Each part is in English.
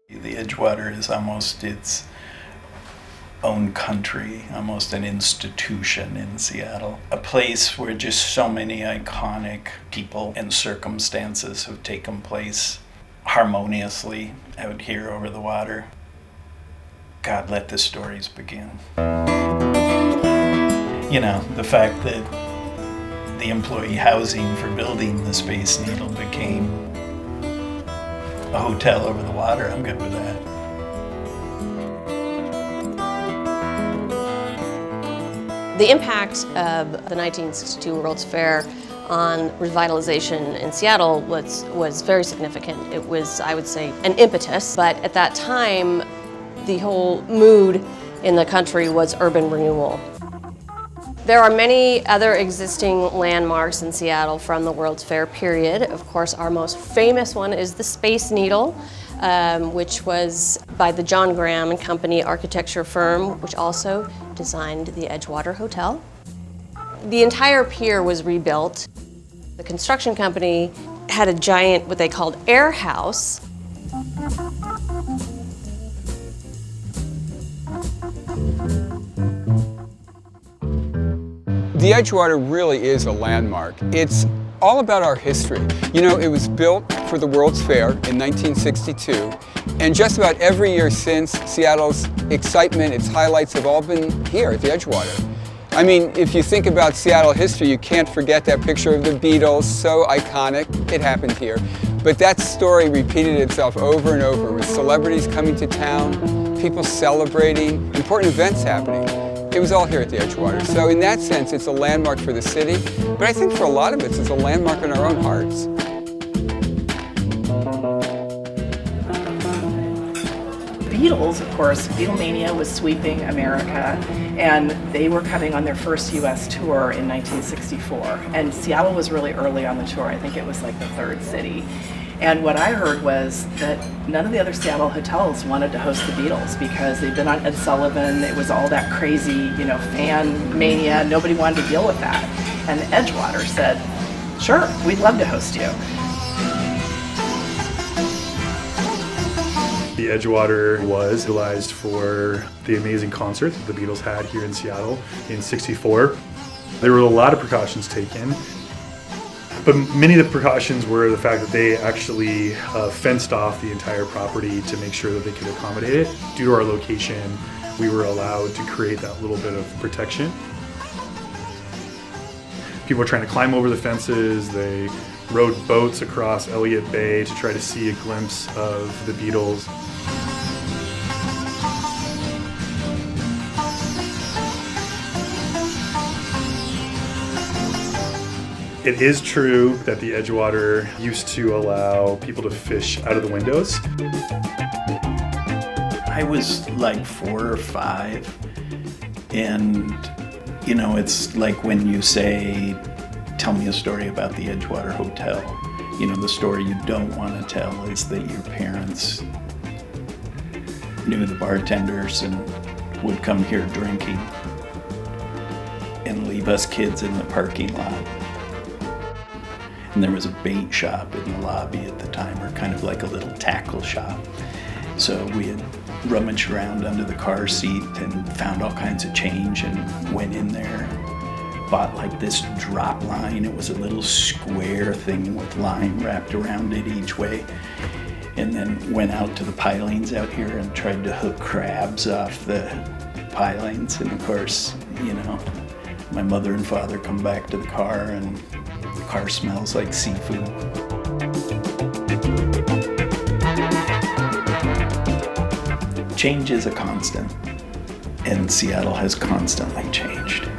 The Edgewater is almost its own country, almost an institution in Seattle. A place where just so many iconic people and circumstances have taken place harmoniously out here over the water. God, let the stories begin. You know, the fact that the employee housing for building the Space Needle became a hotel over the water, I'm good with that. The impact of the 1962 World's Fair on revitalization in Seattle was very significant. It was, I would say, an impetus, but at that time, the whole mood in the country was urban renewal. There are many other existing landmarks in Seattle from the World's Fair period. Of course, our most famous one is the Space Needle, which was by the John Graham and Company architecture firm, which also designed the Edgewater Hotel. The entire pier was rebuilt. The construction company had a giant, what they called air house. The Edgewater really is a landmark. It's all about our history. You know, it was built for the World's Fair in 1962, and just about every year since, Seattle's excitement, its highlights have all been here at the Edgewater. I mean, if you think about Seattle history, you can't forget that picture of the Beatles, so iconic. It happened here. But that story repeated itself over and over, with celebrities coming to town, people celebrating, important events happening. It was all here at the Edgewater. So in that sense, it's a landmark for the city, but I think for a lot of us, it's a landmark in our own hearts. Beatles, of course, Beatlemania was sweeping America, and they were coming on their first U.S. tour in 1964. And Seattle was really early on the tour. I think it was like the third city. And what I heard was that none of the other Seattle hotels wanted to host the Beatles because they'd been on Ed Sullivan. It was all that crazy, you know, fan mania. Nobody wanted to deal with that. And Edgewater said, sure, we'd love to host you. The Edgewater was utilized for the amazing concert that the Beatles had here in Seattle in '64. There were a lot of precautions taken, but many of the precautions were the fact that they actually fenced off the entire property to make sure that they could accommodate it. Due to our location, we were allowed to create that little bit of protection. People were trying to climb over the fences. They rowed boats across Elliott Bay to try to see a glimpse of the Beatles. It is true that the Edgewater used to allow people to fish out of the windows. I was like 4 or 5, and you know, it's like when you say, tell me a story about the Edgewater Hotel. You know, the story you don't want to tell is that your parents knew the bartenders and would come here drinking and leave us kids in the parking lot. And there was a bait shop in the lobby at the time, or kind of like a little tackle shop. So we had rummaged around under the car seat and found all kinds of change and went in there, bought like this drop line. It was a little square thing with line wrapped around it each way. And then went out to the pilings out here and tried to hook crabs off the pilings. And of course, you know, my mother and father come back to the car and the car smells like seafood. Change is a constant, and Seattle has constantly changed.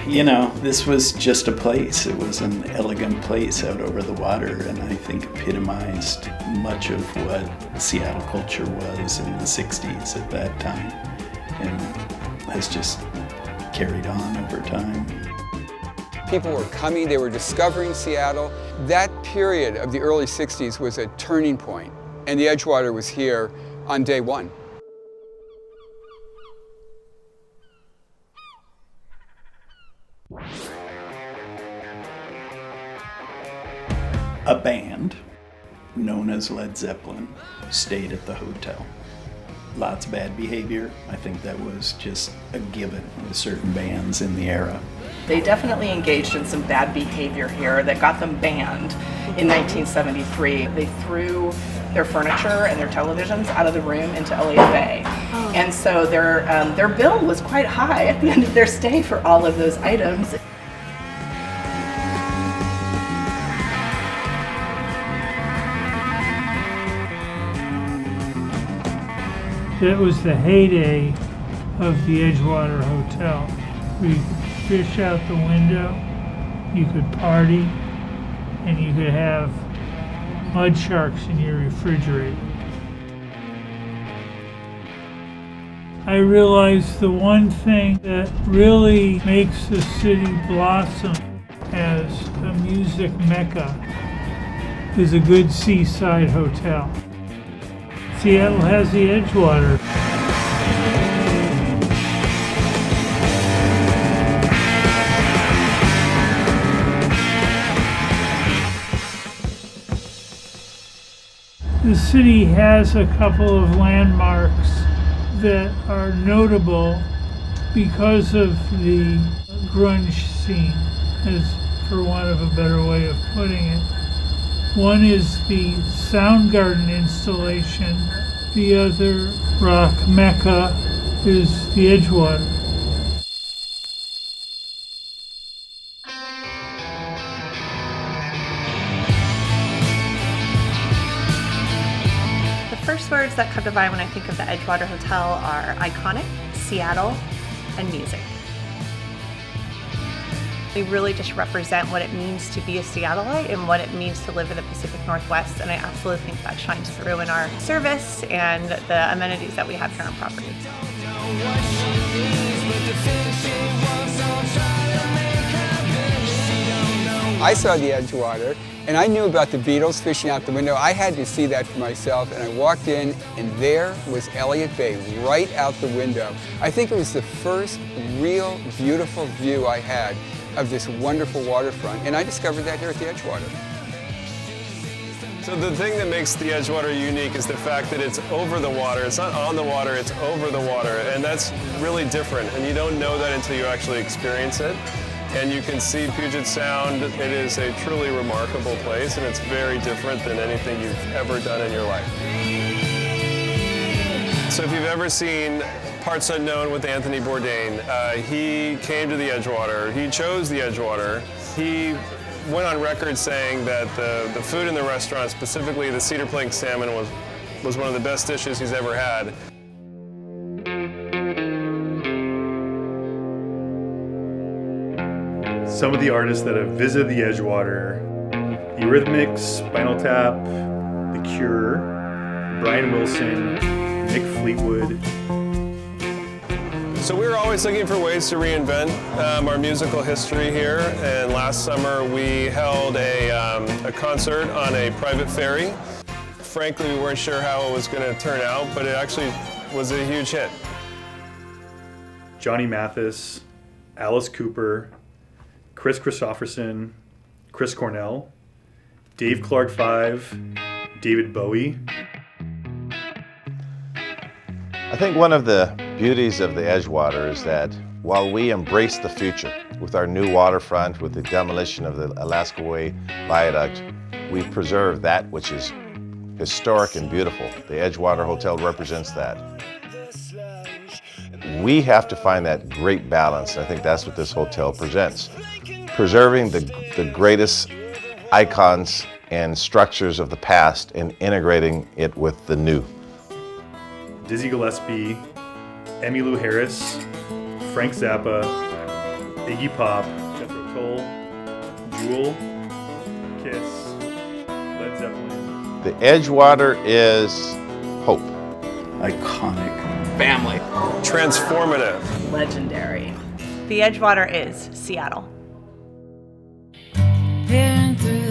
You know, this was just a place. It was an elegant place out over the water, and I think epitomized much of what Seattle culture was in the 60s at that time, and has just carried on over time. People were coming, they were discovering Seattle. That period of the early 60s was a turning point. and the Edgewater was here on day one. A band known as Led Zeppelin stayed at the hotel. Lots of bad behavior. I think that was just a given with certain bands in the era. They definitely engaged in some bad behavior here that got them banned in 1973. They threw their furniture and their televisions out of the room into Elliott Bay. And so their bill was quite high at the end of their stay for all of those items. It was the heyday of the Edgewater Hotel. We could fish out the window, you could party, and you could have mud sharks in your refrigerator. I realized the one thing that really makes the city blossom as a music mecca is a good seaside hotel. Seattle has the Edgewater. The city has a couple of landmarks that are notable because of the grunge scene, as for want of a better way of putting it. One is the Soundgarden installation. The other rock mecca is the Edgewater. The first words that come to mind when I think of the Edgewater Hotel are iconic, Seattle, and music. We really just represent what it means to be a Seattleite and what it means to live in the Pacific Northwest, and I absolutely think that shines through in our service and the amenities that we have here on property. I saw the Edgewater, and I knew about the Beatles fishing out the window. I had to see that for myself, and I walked in, and there was Elliott Bay right out the window. I think it was the first real beautiful view I had of this wonderful waterfront, and I discovered that here at the Edgewater. So the thing that makes the Edgewater unique is the fact that it's over the water. It's not on the water, it's over the water, and that's really different, and you don't know that until you actually experience it. And you can see Puget Sound. It is a truly remarkable place, and it's very different than anything you've ever done in your life. So if you've ever seen Parts Unknown with Anthony Bourdain, he came to the Edgewater. He chose the Edgewater. He went on record saying that the food in the restaurant, specifically the cedar plank salmon, was one of the best dishes he's ever had. Some of the artists that have visited the Edgewater: Eurythmics, Spinal Tap, The Cure, Brian Wilson, Nick Fleetwood. So we were always looking for ways to reinvent our musical history here, and last summer we held a concert on a private ferry. Frankly, we weren't sure how it was going to turn out, but it actually was a huge hit. Johnny Mathis, Alice Cooper, Chris Christopherson, Chris Cornell, Dave Clark 5, David Bowie. I think one of the beauties of the Edgewater is that while we embrace the future with our new waterfront, with the demolition of the Alaska Way Viaduct, we preserve that which is historic and beautiful. The Edgewater Hotel represents that. We have to find that great balance, and I think that's what this hotel presents. Preserving the greatest icons and structures of the past and integrating it with the new. Dizzy Gillespie, Emmylou Harris, Frank Zappa, Iggy Pop, Jethro Tull, Jewel, Kiss, Led Zeppelin. The Edgewater is hope. Iconic. Family. Transformative. Legendary. The Edgewater is Seattle. Peering through